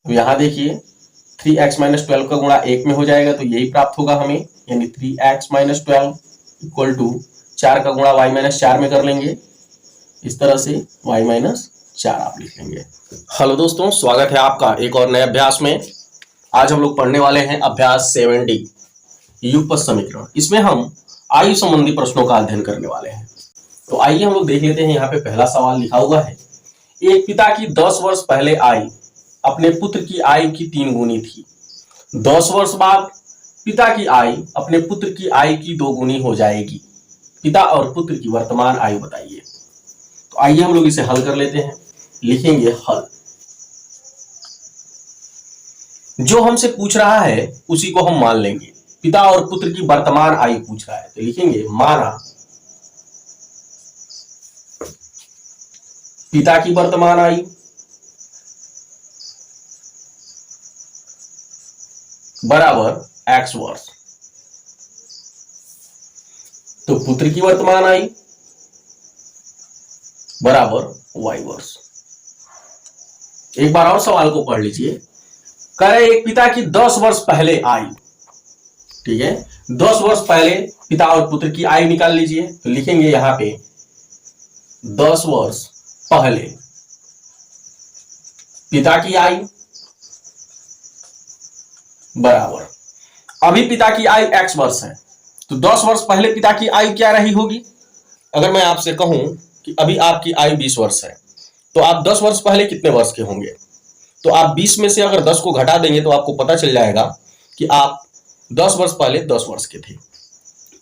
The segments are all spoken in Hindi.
तो यहाँ देखिए 3x माइनस 12 का गुणा 1 में हो जाएगा तो यही प्राप्त होगा हमें, यानी 3x माइनस 12 इक्वल टू 4 का गुणा y माइनस 4 में कर लेंगे, इस तरह से y माइनस 4 आप लिख लेंगे। हेलो दोस्तों, स्वागत है आपका एक और नए अभ्यास में। आज हम लोग पढ़ने वाले हैं अभ्यास 7D युगपत समीकरण। इसमें हम आयु संबंधी प्रश्नों का अध्ययन करने वाले हैं। तो आइए हम लोग देख लेते हैं। यहाँ पे पहला सवाल लिखा हुआ है, एक पिता की 10 वर्ष पहले आयु अपने पुत्र की आयु की 3 गुनी थी। 10 वर्ष बाद पिता की आयु अपने पुत्र की आयु की 2 गुनी हो जाएगी। पिता और पुत्र की वर्तमान आयु बताइए। तो आइए हम लोग इसे हल कर लेते हैं। लिखेंगे हल। जो हमसे पूछ रहा है उसी को हम मान लेंगे। पिता और पुत्र की वर्तमान आयु पूछ रहा है तो लिखेंगे माना पिता की वर्तमान आयु बराबर x वर्ष, तो पुत्र की वर्तमान आयु बराबर y वर्ष। एक बार और सवाल को पढ़ लीजिए। करे एक पिता की 10 वर्ष पहले आयु, ठीक है, 10 वर्ष पहले पिता और पुत्र की आयु निकाल लीजिए। तो लिखेंगे यहां पे 10 वर्ष पहले पिता की आयु बराबर, अभी पिता की आयु x वर्ष है तो 10 वर्ष पहले पिता की आयु क्या रही होगी। अगर मैं आपसे कहूं कि अभी आपकी आयु 20 वर्ष है तो आप 10 वर्ष पहले कितने वर्ष के होंगे। तो आप 20 में से अगर 10 को घटा देंगे तो आपको पता चल जाएगा कि आप 10 वर्ष पहले 10 वर्ष के थे।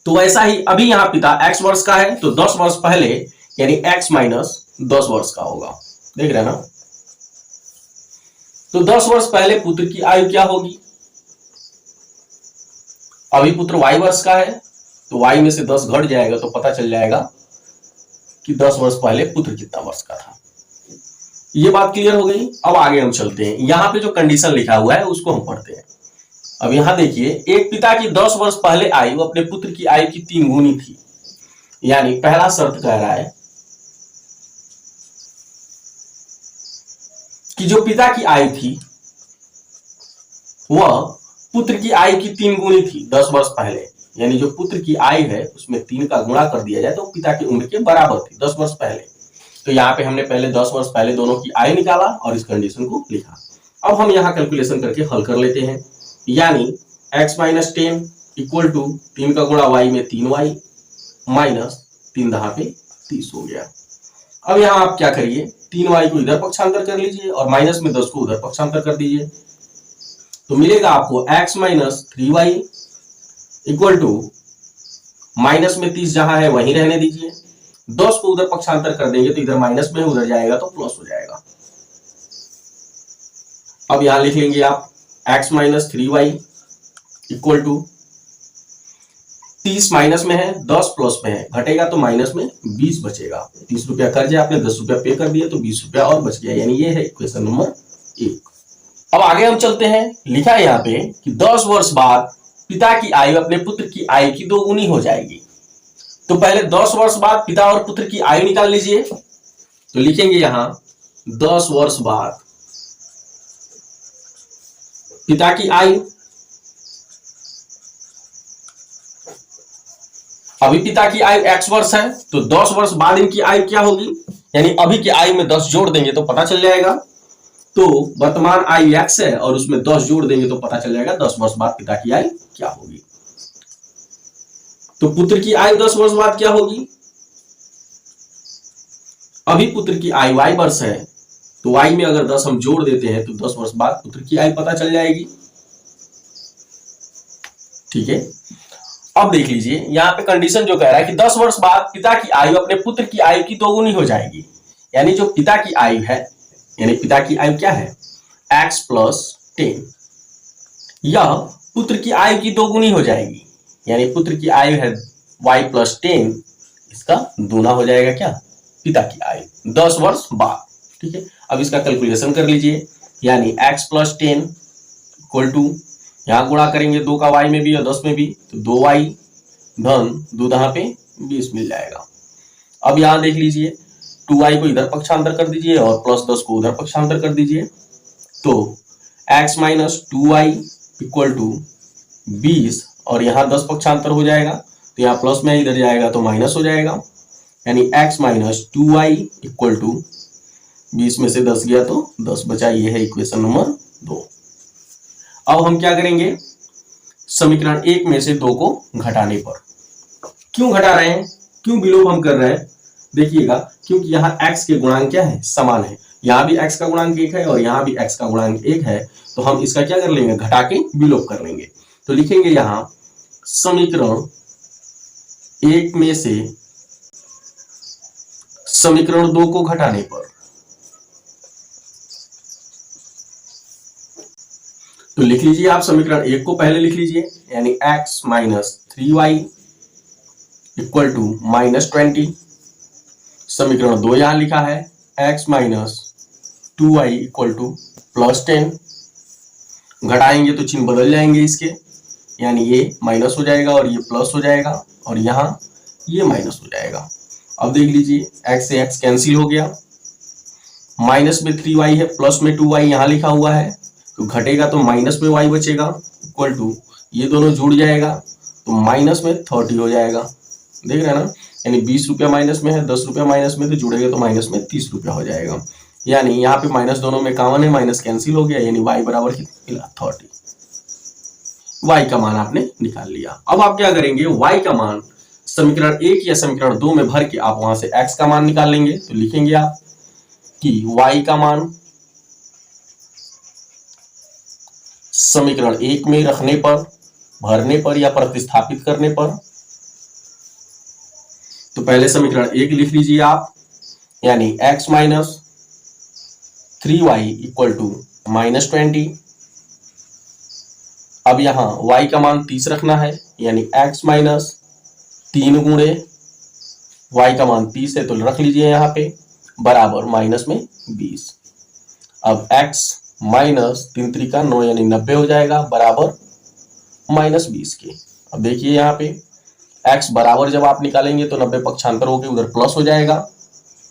तो वैसा ही अभी यहाँ पिता x वर्ष का है तो 10 वर्ष पहले यानी x माइनस 10 वर्ष का होगा। देख रहे हैं ना। तो 10 वर्ष पहले पुत्र की आयु क्या होगी। अभी पुत्र y वर्ष का है तो y में से 10 घट जाएगा तो पता चल जाएगा कि 10 वर्ष पहले पुत्र कितना वर्ष का था। ये बात क्लियर हो गई। अब आगे हम चलते हैं। यहां पे जो कंडीशन लिखा हुआ है उसको हम पढ़ते हैं। अब यहां देखिए, एक पिता की 10 वर्ष पहले आयु अपने पुत्र की आयु की 3 गुनी थी। यानी पहला शर्त कह रहा है कि जो पिता की आयु थी वह पुत्र की आयु की 3 गुनी थी 10 वर्ष पहले। यानी जो पुत्र की आयु है उसमें 3 का गुणा कर दिया जाए तो पिता की उम्र के बराबर थी 10 वर्ष पहले। तो यहाँ पे हमने पहले 10 वर्ष पहले दोनों की आयु निकाला और इस कंडीशन को लिखा। अब हम यहाँ कैलकुलेशन करके हल कर लेते हैं। यानी x माइनस 10 इक्वल टू 3 का गुणा y में 3y माइनस 3 दहा पे 30 हो गया। अब यहाँ आप क्या करिए, 3y को इधर पक्षांतर कर लीजिए और माइनस में 10 को उधर पक्षांतर कर दीजिए। तो मिलेगा आपको x minus 3y equal to minus में 30 जहां है वहीं रहने दीजिए। 10 को उधर पक्षांतर कर देंगे तो इधर माइनस में उधर जाएगा तो प्लस हो जाएगा। अब यहां लिख लेंगे आप x minus 3y equal to 30 minus में है 10 प्लस में है, घटेगा तो माइनस में 20 बचेगा। 30 रुपया कर्ज है, आपने 10 रुपया पे कर दिया तो 20 रुपया और बच गया। यानी ये है इक्वेशन नंबर 1। अब आगे हम चलते हैं। लिखा है यहाँ पे कि 10 वर्ष बाद पिता की आयु अपने पुत्र की आयु की 2 गुनी हो जाएगी। तो पहले 10 वर्ष बाद पिता और पुत्र की आयु निकाल लीजिए। तो लिखेंगे यहां 10 वर्ष बाद पिता की आयु, अभी पिता की आयु x वर्ष है तो 10 वर्ष बाद इनकी आयु क्या होगी। यानी अभी की आयु में 10 जोड़ देंगे तो पता चल जाएगा। तो वर्तमान आयु x है और उसमें 10 जोड़ देंगे तो पता चल जाएगा 10 वर्ष बाद पिता की आयु क्या होगी। तो पुत्र की आयु 10 वर्ष बाद क्या होगी। अभी पुत्र की आयु y वर्ष है तो y में अगर 10 हम जोड़ देते हैं तो 10 वर्ष बाद पुत्र की आयु पता चल जाएगी। ठीक है। अब देख लीजिए यहां पे कंडीशन जो कह रहा है कि 10 वर्ष बाद पिता की आयु अपने पुत्र की आयु की 2 गुनी हो जाएगी। यानी जो पिता की आयु है, यानी पिता की आयु क्या है x प्लस 10, यह पुत्र की आयु की 2 गुनी हो जाएगी। यानी पुत्र की आयु है y प्लस 10, इसका दूना हो जाएगा क्या पिता की आयु 10 वर्ष बाद। ठीक है। अब इसका कैलकुलेशन कर लीजिए। यानी x प्लस 10 इक्वल टू, यहां गुणा करेंगे 2 का y में भी और 10 में भी तो 2y धन 2 दहा पे 20 मिल जाएगा। अब यहां देख लीजिए 2y को इधर पक्षांतर कर दीजिए और प्लस 10 को उधर पक्षांतर कर दीजिए। तो x minus 2y equal to 20, और यहाँ 10 पक्षांतर हो जाएगा तो यहाँ प्लस में इधर जाएगा तो माइनस हो जाएगा, यानी x minus 2y equal to 20 में से 10 गया तो 10 बचा। ये है इक्वेशन नंबर 2। अब हम क्या करेंगे, समीकरण 1 में से 2 को घटाने पर, क्यों घटा रहे हैं, क्यों विलोप हम कर रहे हैं, देखिएगा, क्योंकि यहाँ x के गुणांक क्या है, समान है। यहाँ भी x का गुणांक 1 है और यहाँ भी x का गुणांक 1 है, तो हम इसका क्या कर लेंगे, घटा के विलोप कर लेंगे। तो लिखेंगे यहाँ समीकरण 1 में से समीकरण 2 को घटाने पर, तो लिख लीजिए आप समीकरण 1 को पहले लिख लीजिए, यानी x minus 3y equal to minus 20। समीकरण 2 यहां लिखा है x minus 2y equal to plus 10। घटाएंगे तो चिन्ह बदल जाएंगे इसके, यानी ये माइनस हो जाएगा और ये प्लस हो जाएगा और यहाँ ये माइनस हो जाएगा। अब देख लीजिए x से x कैंसिल हो गया, माइनस में 3y है, प्लस में 2y यहाँ लिखा हुआ है, तो घटेगा तो माइनस में y बचेगा इक्वल टू ये दोनों जुड़ जाएगा तो माइनस में 30 हो जाएगा। देख रहे हैं ना, यानी 20 रुपया माइनस में है, 10 रुपया माइनस में, तो जुड़ेगा तो माइनस में 30 रुपया हो जाएगा। यानी यहाँ पे माइनस दोनों में कॉमन है, माइनस कैंसिल हो गया, यानी y बराबर कितना मिला, 30। y का मान आपने निकाल लिया। अब आप क्या करेंगे, y का मान समीकरण 1 या समीकरण 2 में भर के आप वहां से x का मान निकाल लेंगे। तो लिखेंगे आप कि y का मान समीकरण 1 में रखने पर, भरने पर या प्रतिस्थापित करने पर, तो पहले समीकरण 1 लिख लीजिए आप, यानी x minus 3y equal to minus 20। अब यहां y का मान 30 रखना है, यानी x माइनस 3 गुणे y का मान 30 है तो रख लीजिए यहाँ पे, बराबर माइनस में 20। अब x माइनस 3 त्रिका 9 यानी 90 हो जाएगा, बराबर माइनस 20 के। अब देखिए यहाँ पे x बराबर जब आप निकालेंगे तो 90 पक्षांतर होकर उधर प्लस हो जाएगा,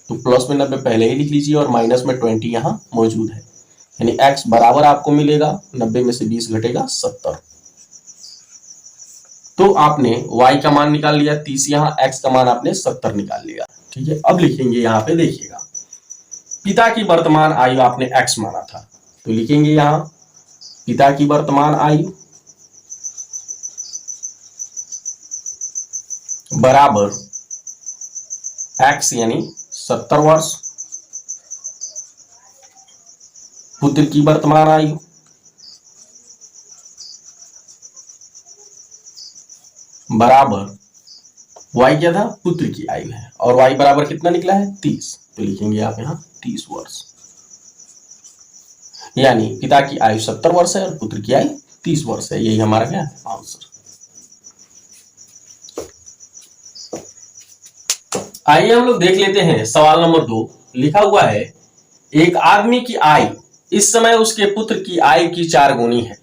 तो प्लस में 90 पहले ही लिख लीजिए और माइनस में 20 यहाँ मौजूद है, यानी x बराबर आपको मिलेगा 90 में से 20 घटेगा 70। तो आपने y का मान निकाल लिया 30, यहाँ x का मान आपने 70 निकाल लिया। ठीक है, अब लिखेंगे यहाँ पे, देखिएगा पिता की वर्तमान आयु आपने x माना था, तो लिखेंगे यहाँ पिता की वर्तमान आयु बराबर x यानी 70 वर्ष, पुत्र की वर्तमान आयु बराबर y क्या था, पुत्र की आयु है, और y बराबर कितना निकला है 30, तो लिखेंगे आप यहाँ 30 वर्ष, यानी पिता की आयु 70 वर्ष है और पुत्र की आयु 30 वर्ष है। यही हमारा क्या आंसर। आइए हम लोग देख लेते हैं सवाल नंबर 2। लिखा हुआ है एक आदमी की आयु इस समय उसके पुत्र की आयु की 4 गुनी है।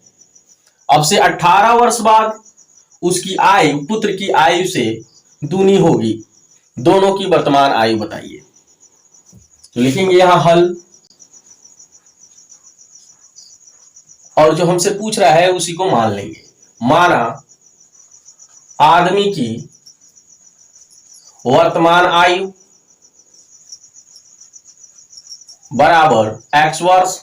अब से 18 वर्ष बाद उसकी आयु पुत्र की आयु से दूनी होगी, दोनों की वर्तमान आयु बताइए। तो लिखेंगे यहां हल, और जो हमसे पूछ रहा है उसी को मान लेंगे। माना आदमी की वर्तमान आयु बराबर x वर्ष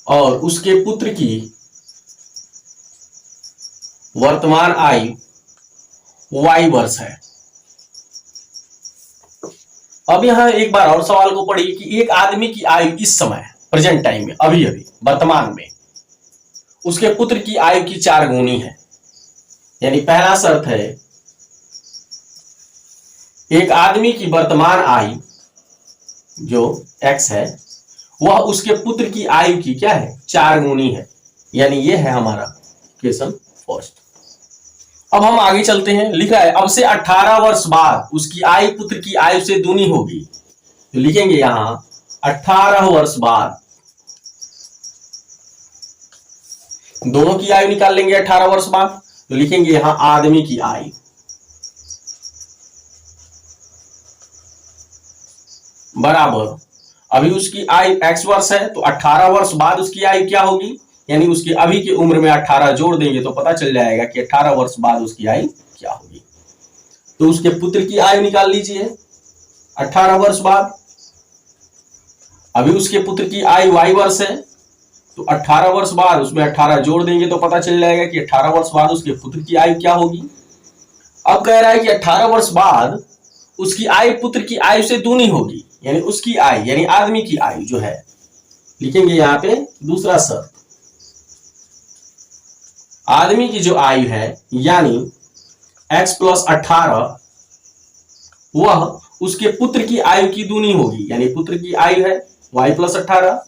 और उसके पुत्र की वर्तमान आयु y वर्ष है। अब यहां एक बार और सवाल को पढ़िए कि एक आदमी की आयु इस समय प्रेजेंट टाइम में, अभी अभी वर्तमान में, उसके पुत्र की आयु की 4 गुनी है। यानी पहला शर्त है एक आदमी की वर्तमान आयु जो x है वह उसके पुत्र की आयु की क्या है, 4 गुनी है। यानी ये है हमारा इक्वेशन फर्स्ट। अब हम आगे चलते हैं। लिखा है अब से 18 वर्ष बाद उसकी आयु पुत्र की आयु से दूनी होगी, तो लिखेंगे यहां 18 वर्ष बाद, दोनों की आयु निकाल लेंगे 18 वर्ष बाद, तो लिखेंगे यहां आदमी की आयु बराबर अभी उसकी आयु x वर्ष है, तो 18 वर्ष बाद उसकी आयु क्या होगी, यानी उसकी अभी की उम्र में 18 जोड़ देंगे तो पता चल जाएगा कि 18 वर्ष बाद उसकी आयु क्या होगी। तो उसके पुत्र की आयु निकाल लीजिए 18 वर्ष बाद। अभी उसके पुत्र की आयु y वर्ष है, तो 18 वर्ष बाद उसमें 18 जोड़ देंगे तो पता चल जाएगा कि 18 वर्ष बाद उसके पुत्र की आयु क्या होगी। अब कह रहा है कि 18 वर्ष बाद उसकी आयु पुत्र की आयु से दूनी होगी, यानी उसकी आयु यानी आदमी की आयु जो है, लिखेंगे यहां पे दूसरा शर्त, आदमी की जो आयु है यानी x प्लस 18 वह उसके पुत्र की आयु की दूनी होगी, यानी पुत्र की आयु है y प्लस 18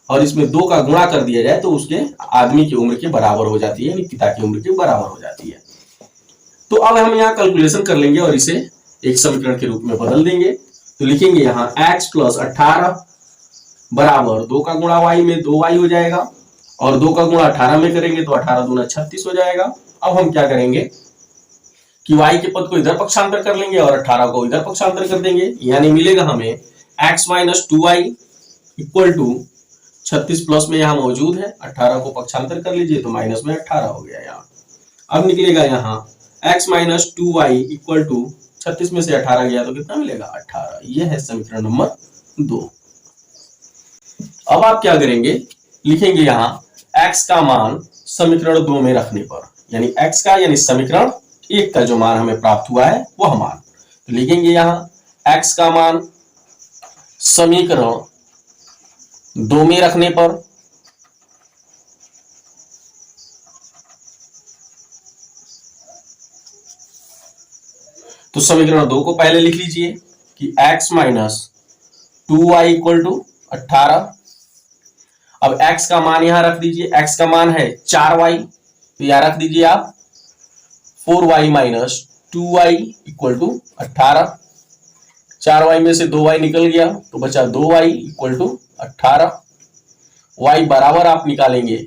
और इसमें 2 का गुणा कर दिया जाए तो उसके आदमी की उम्र के बराबर हो जाती है, यानी पिता की उम्र के बराबर हो जाती है। तो अब हम यहाँ कैलकुलेशन कर लेंगे और इसे एक समीकरण के रूप में बदल देंगे। तो लिखेंगे यहाँ x प्लस 18 बराबर 2 का गुणा y में 2y हो जाएगा और 2 का गुणा 18 में करेंगे तो 18 दूना 36 हो जाएगा। अब हम क्या करेंगे कि y के पद को इधर पक्षांतर कर लेंगे और 18 को इधर पक्षांतर कर देंगे, यानी मिलेगा हमें x minus 2y equal to 36 plus में यहाँ मौजूद है, 18 को पक्षांतर कर लीजिए तो माइनस में 18 हो गया यहाँ। अब निकलेगा यहाँ x minus 2y equal to 36 में से 18 गया तो कितना मिलेगा 18। यह है समीकरण नंबर 2। अब आप क्या करेंगे, लिखेंगे यहाँ x का मान समीकरण 2 में रखने पर, यानी x का यानी समीकरण 1 का जो मान हमें प्राप्त हुआ है वह मान, तो लिखेंगे यहाँ x का मान समीकरण 2 में रखने पर तो समीकरण 2 को पहले लिख लीजिए कि x minus 2y equal to 18। अब x का मान यहां रख दीजिए, x का मान है 4y, तो यहां रख दीजिए आप 4y minus 2y equal to 18। 4y में से 2y निकल गया तो बचा 2y इक्वल टू 18। y बराबर आप निकालेंगे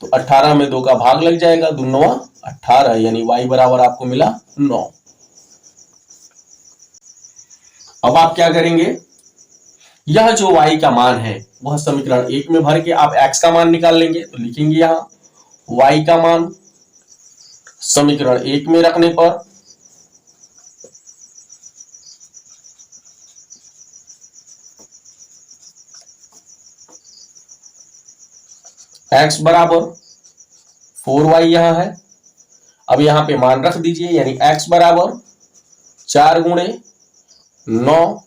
तो 18 में 2 का भाग लग जाएगा, 2 9 18, यानी y बराबर आपको मिला 9। अब आप क्या करेंगे, यह जो y का मान है वह समीकरण 1 में भर के आप x का मान निकाल लेंगे, तो लिखेंगे यहां y का मान समीकरण 1 में रखने पर x बराबर 4y यहां है। अब यहां पे मान रख दीजिए, यानी x बराबर 4 गुणे 9,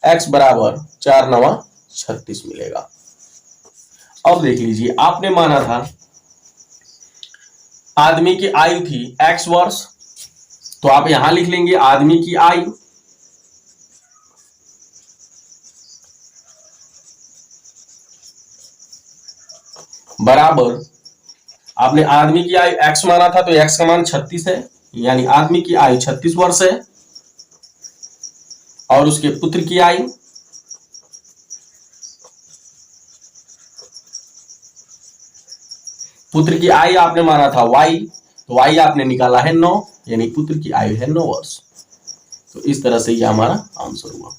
x बराबर 4 9 36 मिलेगा। अब देख लीजिए, आपने माना था आदमी की आयु थी x वर्ष, तो आप यहां लिख लेंगे आदमी की आयु बराबर, आपने आदमी की आयु x माना था तो x का मान 36 है, यानी आदमी की आयु 36 वर्ष है और उसके पुत्र की आयु आपने माना था y, तो y आपने निकाला है 9, यानी पुत्र की आयु है 9 वर्ष। तो इस तरह से यह हमारा आंसर हुआ।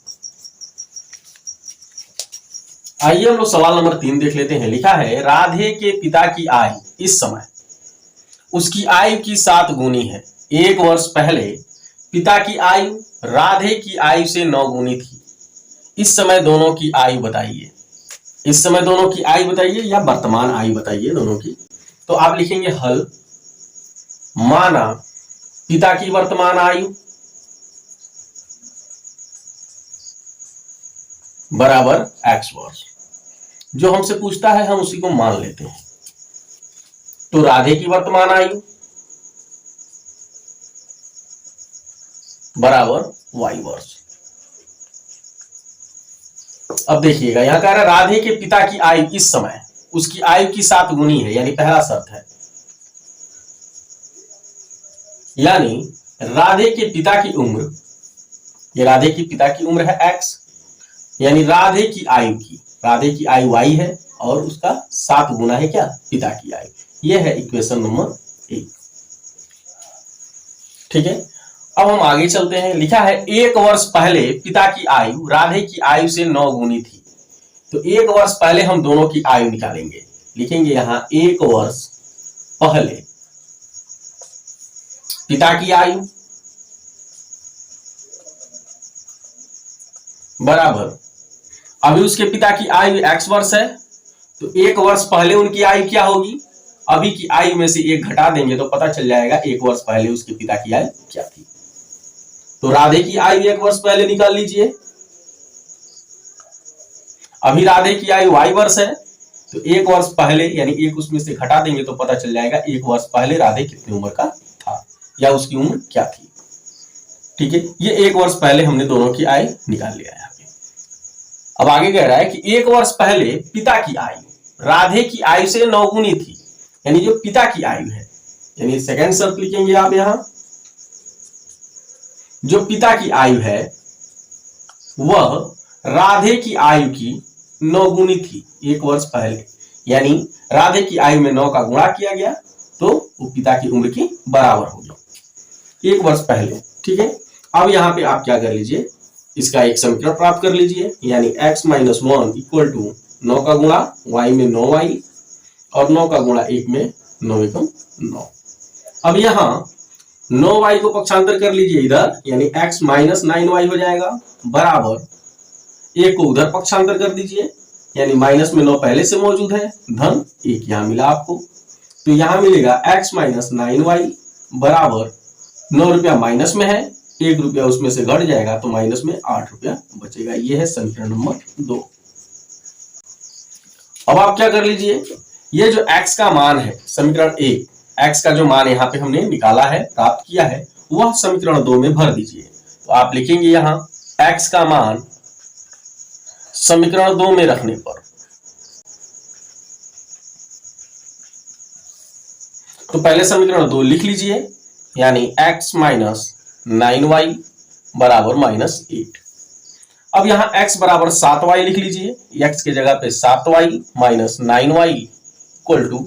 आइए हम लोग सवाल नंबर 3 देख लेते हैं। लिखा है राधे के पिता की आयु इस समय उसकी आयु की 7 गुनी है। 1 वर्ष पहले पिता की आयु राधे की आयु से 9 गुनी थी। इस समय दोनों की आयु बताइए। इस समय दोनों की आयु बताइए या वर्तमान आयु बताइए दोनों की। तो आप लिखेंगे हल, माना पिता की वर्तमान आयु बराबर x वर्ष। जो हमसे पूछता है हम उसी को मान लेते हैं। तो राधे की वर्तमान आयु बराबर y वर्ष। अब देखिएगा यहां कह रहा है राधे के पिता की आयु इस समय उसकी आयु की 7 गुनी है, यानी पहला शर्त है, यानी राधे के पिता की उम्र, ये राधे की पिता की उम्र है x, यानी राधे की आयु y है और उसका 7 गुना है क्या, पिता की आयु। यह है इक्वेशन नंबर 1। ठीक है। अब हम आगे चलते हैं। लिखा है 1 वर्ष पहले पिता की आयु राधे की आयु से 9 गुनी थी। तो 1 वर्ष पहले हम दोनों की आयु निकालेंगे। लिखेंगे यहां 1 वर्ष पहले पिता की आयु बराबर, अभी उसके पिता की आयु x वर्ष है, तो 1 वर्ष पहले उनकी आयु क्या होगी, अभी की आयु में से 1 घटा देंगे तो पता चल जाएगा 1 वर्ष पहले उसके पिता की आयु क्या थी। तो राधे की आयु 1 वर्ष पहले निकाल लीजिए। अभी राधे की आयु y वर्ष है, तो 1 वर्ष पहले यानी 1 उसमें से घटा देंगे तो पता चल जाएगा 1 वर्ष पहले राधे कितनी उम्र का था या उसकी उम्र क्या थी। ठीक है, ये 1 वर्ष पहले हमने दोनों की आयु निकाल लिया है। अब आगे कह रहा है कि 1 वर्ष पहले पिता की आयु राधे की आयु से 9 गुनी थी, यानी जो पिता की आयु है, यानी सेकंड शर्त लिखेंगे आप यहां, जो पिता की आयु है वह राधे की आयु की 9 गुनी थी 1 वर्ष पहले, यानी राधे की आयु में 9 का गुणा किया गया तो वो पिता की उम्र की बराबर होगी 1 वर्ष पहले। ठीक है, अब यहां पे आप क्या कर लीजिए, इसका एक समीकरण प्राप्त कर लीजिए, यानी x - 1 इक्वल टू 9 का गुणा y में 9y और 9 का गुणा 1 में 9 एकम 9। अब यहाँ 9y को पक्षांतर कर लीजिए इधर, यानी x - 9y हो जाएगा बराबर 1 को उधर पक्षांतर कर दीजिए, यानी माइनस में 9 पहले से मौजूद है, धन 1 यहाँ मिला आपको, तो यहाँ मिलेगा x - 9y बराबर 9 रुपया माइनस में है, 1 रुपया उसमें से घट जाएगा तो माइनस में 8 रुपया बचेगा। ये है समीकरण नंबर 2। अब आप क्या कर लीजिए, ये जो x का मान है समीकरण 1, x का जो मान यहाँ पे हमने निकाला है प्राप्त किया है वह समीकरण 2 में भर दीजिए। तो आप लिखेंगे यहाँ x का मान समीकरण 2 में रखने पर, तो पहले समीकरण 2 लिख लीजिए, यानी x - 9y बराबर -8। अब यहां x बराबर 7y लिख लीजिए, x के जगह पे 7y minus 9y equal to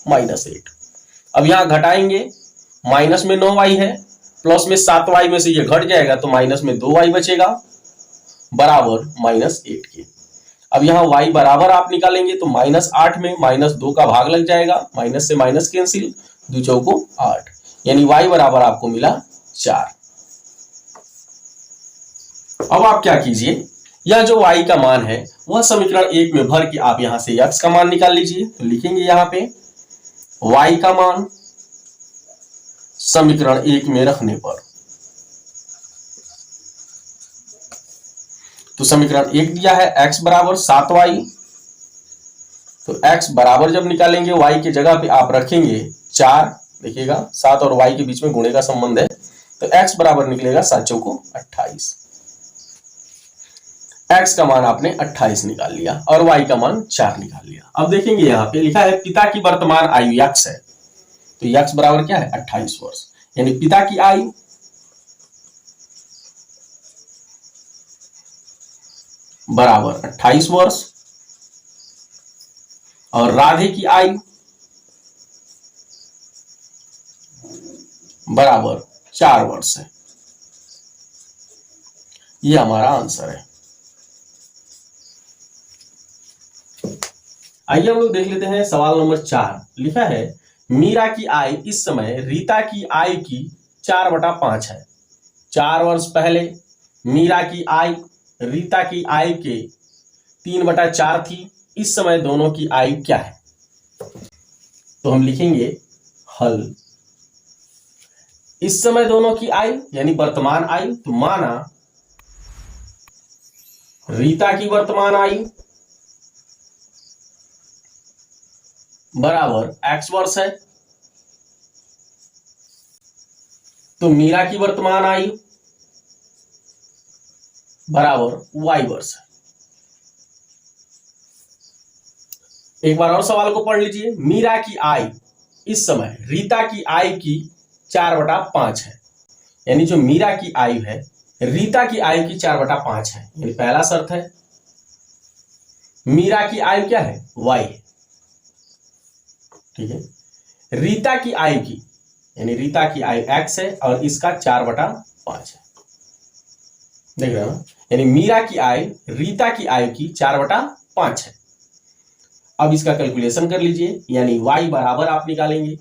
-8। अब यहां घटाएंगे, माइनस में 9y है, प्लस में 7y में से ये घट जाएगा तो माइनस में 2y बचेगा बराबर -8 के। अब यहाँ y बराबर आप निकालेंगे तो -8 में -2 का भाग लग जाएगा, माइनस से माइनस कैंसिल, 2 चौको 8, यानी y बराबर आपको मिला 4। अब आप क्या कीजिए, यह जो y का मान है वह समीकरण 1 में भर के आप यहां से x का मान निकाल लीजिए। तो लिखेंगे यहां पे y का मान समीकरण 1 में रखने पर, तो समीकरण 1 दिया है x बराबर 7y, तो x बराबर जब निकालेंगे y के जगह पे आप रखेंगे 4, देखिएगा 7 और y के बीच में गुणे का संबंध है, तो x बराबर निकलेगा 7 चौको 28। x का मान आपने 28 निकाल लिया और y का मान 4 निकाल लिया। अब देखेंगे यहाँ पे लिखा है पिता की वर्तमान आयु x है, तो x बराबर क्या है 28 वर्ष, यानी पिता की आयु बराबर 28 वर्ष और राधे की आयु बराबर 4 वर्ष है। ये हमारा आंसर है। आइए हम लोग देख लेते हैं सवाल नंबर 4। लिखा है मीरा की आयु इस समय रीता की आयु की 4/5 है। 4 वर्ष पहले मीरा की आयु रीता की आयु के 3/4 थी। इस समय दोनों की आयु क्या है? तो हम लिखेंगे हल। इस समय दोनों की आयु यानी वर्तमान आयु, तो माना रीता की वर्तमान आयु बराबर x वर्ष है, तो मीरा की वर्तमान आयु बराबर y वर्ष है। एक बार और सवाल को पढ़ लीजिए। मीरा की आयु इस समय रीता की आयु की 4/5 है, यानी जो मीरा की आयु है रीता की आयु की 4/5 है, यानी पहला शर्त है मीरा की आयु क्या है y है, ठीक है। रीता की आयु की यानी रीता की आयु x है और इसका 4/5 है। देख रहे हो ना, यानी मीरा की आयु रीता की आयु की 4/5 है। अब इसका कैलकुलेशन कर लीजिए, यानी y बराबर आप निकालेंगे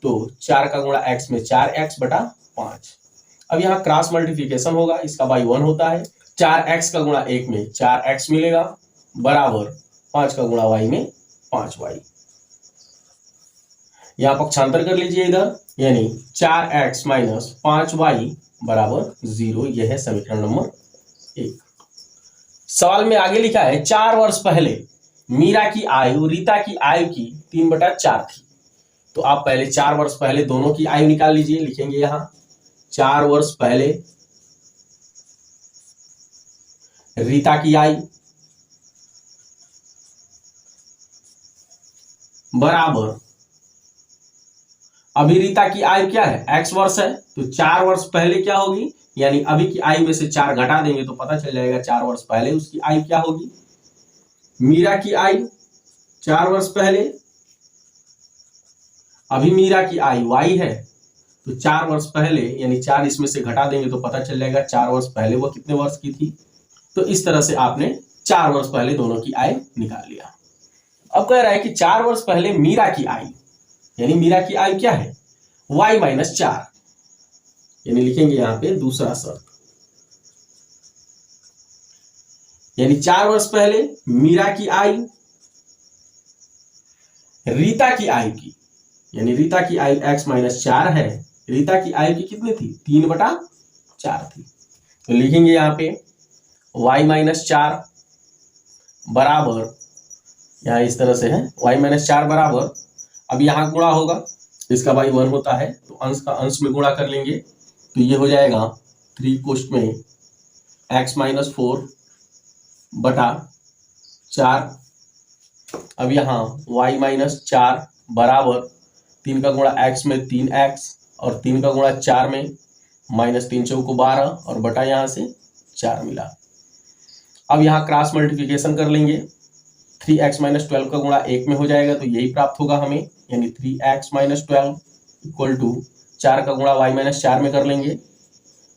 तो 4 का गुणा x में 4x/5। अब यहाँ क्रॉस मल्टीप्लिकेशन होगा, इसका y 1 होता है, 4x का गुणा 1 में 4x मिलेगा बराबर 5 का गुणा y में 5y। यहाँ पक्षांतर कर लीजिए इधर, यानी 4x माइनस 5y बराबर 0। यह है समीकरण नंबर 1। सवाल में आगे लिखा है 4 वर्ष पहले मीरा की आयु रीता की आयु की 3/4 थी। तो आप पहले 4 वर्ष पहले दोनों की आयु निकाल लीजिए। लिखेंगे यहां 4 वर्ष पहले रीता की आयु बराबर, अभी रीता की आयु क्या है, x वर्ष है, तो 4 वर्ष पहले क्या होगी, यानी अभी की आयु में से 4 घटा देंगे तो पता चल जाएगा 4 वर्ष पहले उसकी आयु क्या होगी। मीरा की आयु 4 वर्ष पहले, अभी मीरा की आयु y है, तो 4 वर्ष पहले यानी 4 इसमें से घटा देंगे तो पता चल जाएगा 4 वर्ष पहले वो कितने वर्ष की थी। तो इस तरह से आपने 4 वर्ष पहले दोनों की आयु निकाल लिया। अब कह रहा है कि 4 वर्ष पहले मीरा की आयु, यानी मीरा की आयु क्या है, y माइनस 4, यानी लिखेंगे यहां पे दूसरा शर्त, यानी 4 वर्ष पहले मीरा की आयु रीता की आयु की, यानी रीता की आयु x माइनस 4 है, रीता की आयु की कितनी थी, 3/4 थी। तो लिखेंगे यहां पे y माइनस 4 बराबर, यहां इस तरह से है y माइनस 4 बराबर, अब यहां गुणा होगा, इसका y 1 होता है तो अंश का अंश में गुणा कर लेंगे, तो ये हो जाएगा 3 कोष्ठ में x माइनस 4 बटा 4। अब यहाँ y माइनस 4 बराबर 3 का गुणा x में 3x और 3 का गुणा 4 में माइनस 3 चौको 12 और बटा यहाँ से 4 मिला। अब यहाँ क्रॉस मल्टीप्लिकेशन कर लेंगे, 3x माइनस 12 का गुणा 1 में हो जाएगा तो यही प्राप्त होगा हमें, यानी 3x माइनस 12 इक्वल टू 4 का गुणा y माइनस 4 में कर लेंगे,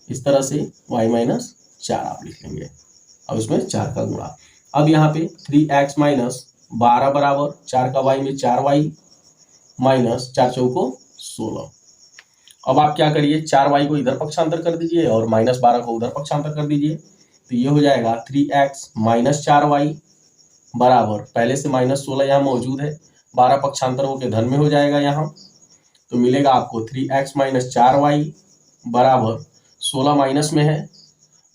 इस तरह से y माइनस 4 आप लिख लेंगे, अब इसमें 4 का गुणा। अब यहाँ पे 3x माइनस 12 बराबर 4 का y में 4y माइनस 4 चौको 16। अब आप क्या करिए, 4y को इधर पक्षांतर कर दीजिए और माइनस 12 को उधर पक्षांतर कर दीजिए, तो ये हो जाएगा 3x माइनस 4y बराबर, पहले से माइनस 16 यहाँ मौजूद है, 12 पक्षांतर होकर धन में हो जाएगा यहाँ, तो मिलेगा आपको 3x माइनस 4y बराबर 16 माइनस में है,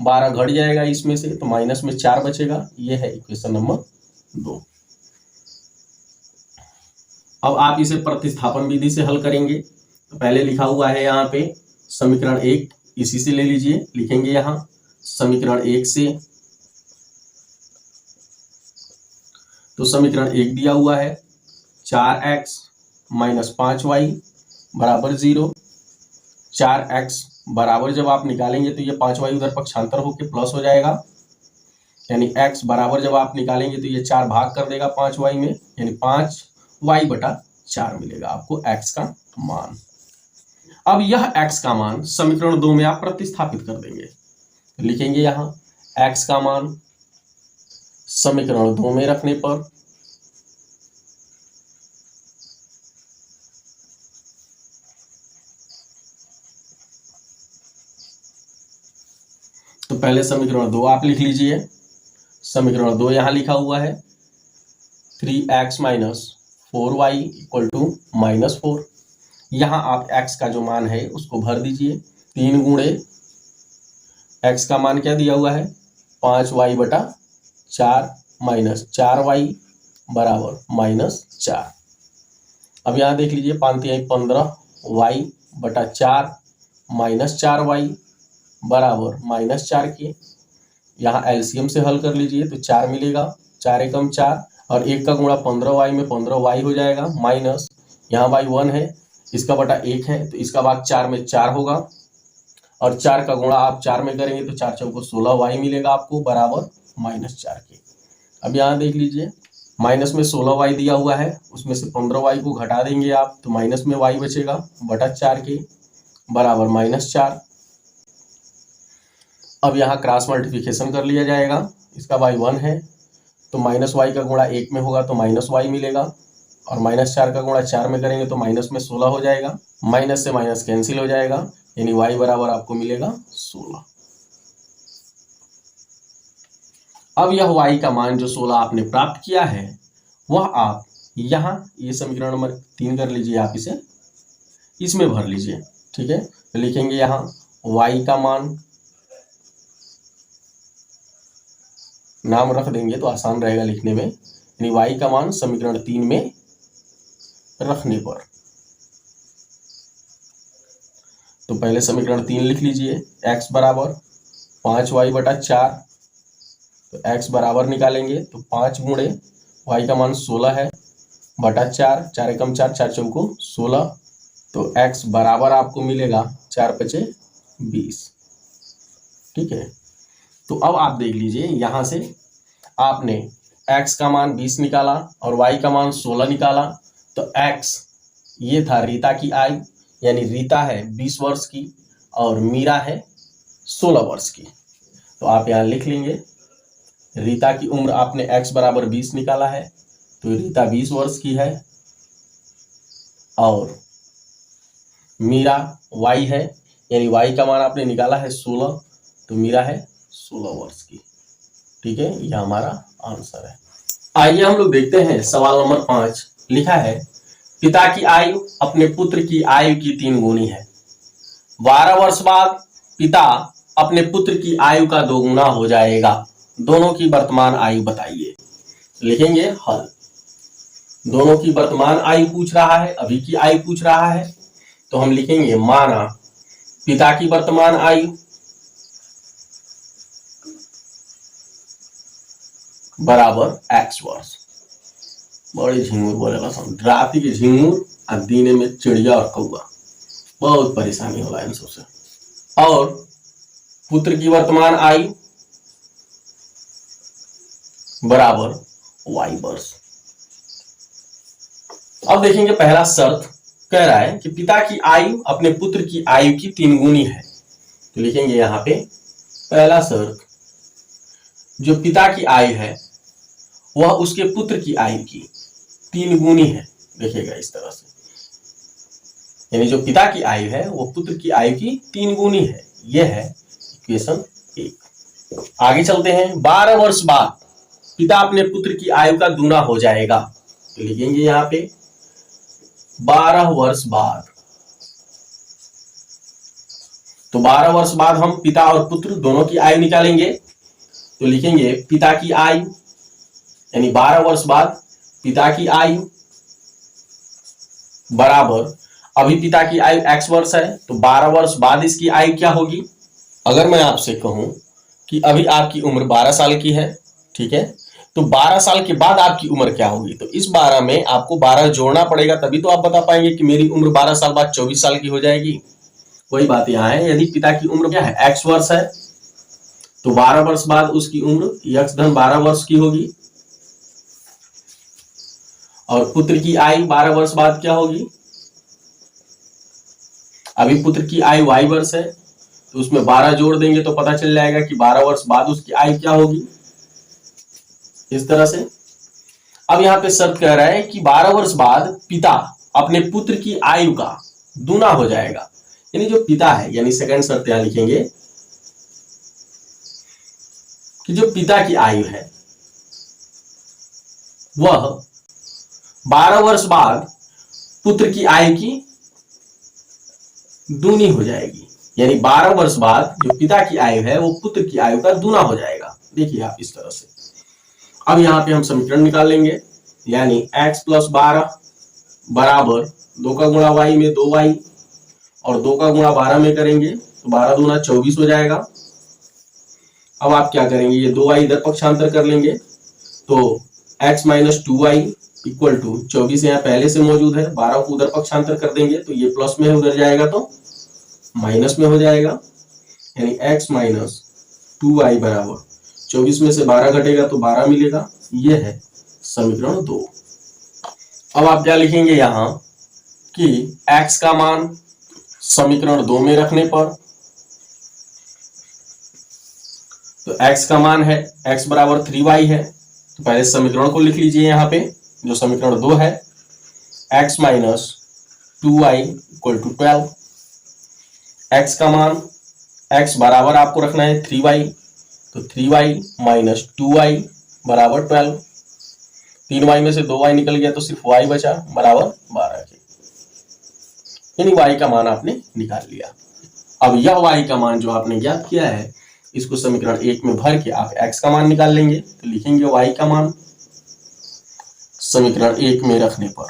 12 घट जाएगा इसमें से तो माइनस में 4 बचेगा। ये है इक्वेशन नंबर 2। अब आप इसे प्रतिस्थापन विधि से हल करेंगे, तो पहले लिखा हुआ है यहाँ पे समीकरण 1, इसी से ले लीजिए। लिखेंगे यहाँ समीकरण 1 से, तो समीकरण 1 दिया हुआ है 4x माइनस 5y बराबर 0। 4x बराबर जब आप निकालेंगे तो ये 5y उधर पक्षांतर होकर प्लस हो जाएगा, यानी x बराबर जब आप निकालेंगे तो ये 4 भाग कर देगा 5y में, यानी 5y बटा 4 मिलेगा आपको x का मान। अब यह x का मान समीकरण 2 में आप प्रतिस्थापित कर देंगे, लिखेंगे यहाँ x का मान समीकरण 2 में रखने पर तो पहले समीकरण 2 आप लिख लीजिए। समीकरण 2 यहां लिखा हुआ है 3x minus 4y equal to minus 4। यहां आप x का जो मान है उसको भर दीजिए, 3 गुणे x का मान क्या दिया हुआ है 5y बटा 4 माइनस 4y बराबर माइनस 4। अब यहाँ देख लीजिए 5×15y बटा 4 माइनस 4y बराबर माइनस 4 के, यहाँ एलसीएम से हल कर लीजिए तो 4 मिलेगा, 4 एकम 4 और 1 का गुणा 15y में 15y हो जाएगा माइनस, यहाँ y 1 है, इसका बटा 1 है तो इसका भाग 4 में 4 होगा और 4 का गुणा आप 4 में करेंगे तो 4 चौको 16y मिलेगा आपको बराबर माइनस 4 के। अब यहाँ देख लीजिए माइनस में 16y दिया हुआ है, उसमें से 15y को घटा देंगे आप तो माइनस में y बचेगा बटा 4 के बराबर -4। अब यहाँ क्रॉस मल्टीप्लिकेशन कर लिया जाएगा, इसका y 1 है तो -y का गुणा 1 में होगा तो -y मिलेगा, और -4 का गुणा 4 में करेंगे तो माइनस में 16 हो जाएगा, माइनस से माइनस कैंसिल हो जाएगा, यानी y बराबर आपको मिलेगा 16। अब यह y का मान जो 16 आपने प्राप्त किया है वह आप यहाँ ये समीकरण नंबर 3 कर लीजिए, आप इसे इसमें भर लीजिए। ठीक है, तो लिखेंगे यहाँ y का मान, नाम रख देंगे तो आसान रहेगा लिखने में, यानी y का मान समीकरण 3 में रखने पर, तो पहले समीकरण 3 लिख लीजिए, x बराबर 5y बटा 4, तो x बराबर निकालेंगे तो 5 गुणे y का मान 16 है बटा 4, 4 एकम 4, 4 चौको 16, तो x बराबर आपको मिलेगा 4 पचे 20। ठीक है, तो अब आप देख लीजिए यहाँ से आपने x का मान 20 निकाला और y का मान 16 निकाला, तो x ये था रीता की आयु, यानी रीता है 20 वर्ष की और मीरा है 16 वर्ष की। तो आप यहाँ लिख लेंगे रीता की उम्र आपने x बराबर 20 निकाला है तो रीता 20 वर्ष की है, और मीरा y है, यानी y का मान आपने निकाला है 16 तो मीरा है 16 वर्ष की। ठीक है, यह हमारा आंसर है। आइए हम लोग देखते हैं सवाल नंबर 5। लिखा है पिता की आयु अपने पुत्र की आयु की 3 गुनी है। 12 वर्ष बाद पिता अपने पुत्र की आयु का 2 गुना हो जाएगा। दोनों की वर्तमान आयु बताइए। लिखेंगे हल। दोनों की वर्तमान आयु पूछ रहा है, अभी की आयु पूछ रहा है, तो हम लिखेंगे माना पिता की वर्तमान आयु बराबर x वर्ष। बड़े झिंगुर बोलेगा, रात के झिंगुर और दीने में चिड़िया और कौआ, बहुत परेशानी होगा इन सबसे। और पुत्र की वर्तमान आयु बराबर y वर्ष। अब देखेंगे पहला शर्त कह रहा है कि पिता की आयु अपने पुत्र की आयु की 3 गुनी है, तो लिखेंगे यहाँ पे पहला शर्त जो पिता की आयु है वह उसके पुत्र की आयु की 3 गुनी है। देखिएगा इस तरह से, यानी जो पिता की आयु है वो पुत्र की आयु की 3 गुनी है। यह है इक्वेशन 1। आगे चलते हैं। 12 वर्ष बाद पिता अपने पुत्र की आयु का दूना हो जाएगा, तो लिखेंगे यहाँ पे 12 वर्ष बाद। तो 12 वर्ष बाद हम पिता और पुत्र दोनों की आयु निकालेंगे, तो लिखेंगे पिता की आयु यानी 12 वर्ष बाद पिता की आयु बराबर, अभी पिता की आयु x वर्ष है तो 12 वर्ष बाद इसकी आयु क्या होगी। अगर मैं आपसे कहूं कि अभी आपकी उम्र 12 साल की है, ठीक है, तो 12 साल के बाद आपकी उम्र क्या होगी, तो इस 12 में आपको 12 जोड़ना पड़ेगा, तभी तो आप बता पाएंगे कि मेरी उम्र 12 साल बाद 24 साल की हो जाएगी। वही बात यहाँ है, यदि पिता की उम्र क्या है x वर्ष है तो 12 वर्ष बाद उसकी उम्र x धन 12 वर्ष की होगी, और पुत्र की आयु 12 वर्ष बाद क्या होगी। अभी पुत्र की आयु y वर्ष है तो उसमें 12 जोड़ देंगे तो पता चल जाएगा कि 12 वर्ष बाद उसकी आयु क्या होगी, इस तरह से। अब यहाँ पे शर्त कह रहा है कि 12 वर्ष बाद पिता अपने पुत्र की आयु का दूना हो जाएगा, यानी जो पिता है, यानी सेकंड शर्त यहां लिखेंगे कि जो पिता की आयु है वह 12 वर्ष बाद पुत्र की आयु की दूनी हो जाएगी, यानी 12 वर्ष बाद जो पिता की आयु है वो पुत्र की आयु का दूना हो जाएगा। देखिए आप इस तरह से। अब यहाँ पे हम समीकरण निकाल लेंगे, यानी x प्लस 12 बराबर 2 का गुणा y में 2y और 2 का गुणा 12 में करेंगे तो 12 दूना 24 हो जाएगा। अब आप क्या करेंगे, ये 2y इधर पक्षांतर कर लेंगे तो x minus 2y equal to 24 यहाँ पहले से मौजूद है, 12 को उधर पक्षांतर कर देंगे तो ये प्लस में है, उधर जाएगा तो माइनस में हो जाएगा, यानी x माइनस 2y बराबर 24 में से 12 घटेगा तो 12 मिलेगा। ये है समीकरण 2। अब आप क्या लिखेंगे यहां कि x का मान समीकरण 2 में रखने पर, तो x का मान है x बराबर 3y है, तो पहले समीकरण को लिख लीजिए यहां पे, जो समीकरण 2 है, x minus 2y equal to 12। x का मान, x बराबर आपको रखना है 3y, तो 3y माइनस 2y बराबर 12। 3y में से 2y निकल गया तो सिर्फ y बचा बराबर 12 के, यानी y का मान आपने निकाल लिया। अब यह y का मान जो आपने ज्ञात किया है, इसको समीकरण 1 में भर के आप x का मान निकाल लेंगे, तो लिखेंगे y का मान समीकरण 1 में रखने पर,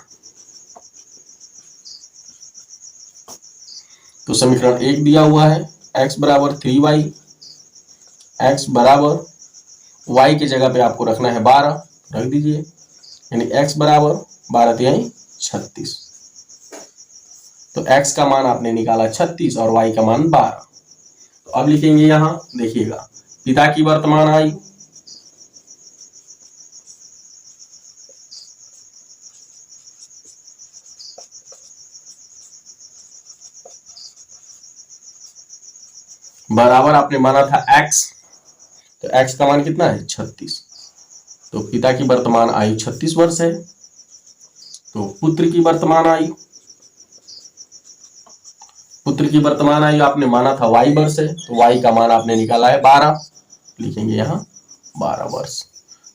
तो समीकरण 1 दिया हुआ है x बराबर 3y, x बराबर y की जगह पे आपको रखना है 12, रख दीजिए, यानी x बराबर 12 यानी 36। तो x का मान आपने निकाला 36 और y का मान 12। तो अब लिखेंगे यहां, देखिएगा, पिता की वर्तमान आयु, बराबर आपने माना था x, तो x का मान कितना है 36, तो पिता की वर्तमान आयु 36 वर्ष है। तो पुत्र की वर्तमान आयु, पुत्र की वर्तमान आयु आपने माना था y वर्ष है, तो y का मान आपने निकाला है 12, लिखेंगे यहाँ 12 वर्ष।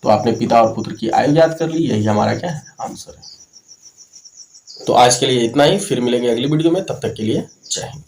तो आपने पिता और पुत्र की आयु याद कर ली, यही हमारा क्या है आंसर है। तो आज के लिए इतना ही, फिर मिलेंगे अगली वीडियो में, तब तक के लिए जय हिंद।